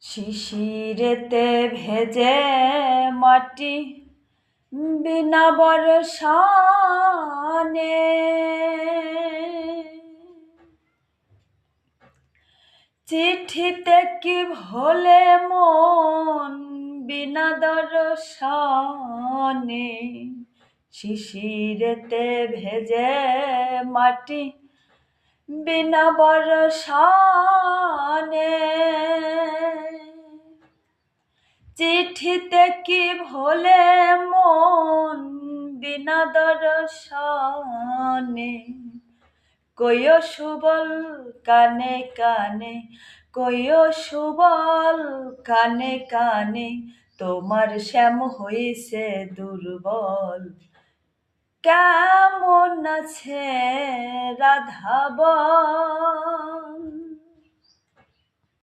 শিশিরেতে ভেজে মাটি বিনা বর্ষানে, চিঠিতে কি ভোলে মন বিনা দর্শনে। শিশিরেতে ভেজে মাটি বিনা বর্ষানে, চিঠিতে কি ভোলে মন বিনা দর্শনে। কইও সুবল কানে কানে, কইও সুবল কানে কানে, তোমার শ্যাম হইছে দুর্বল। কেমন আছে রাধাবন,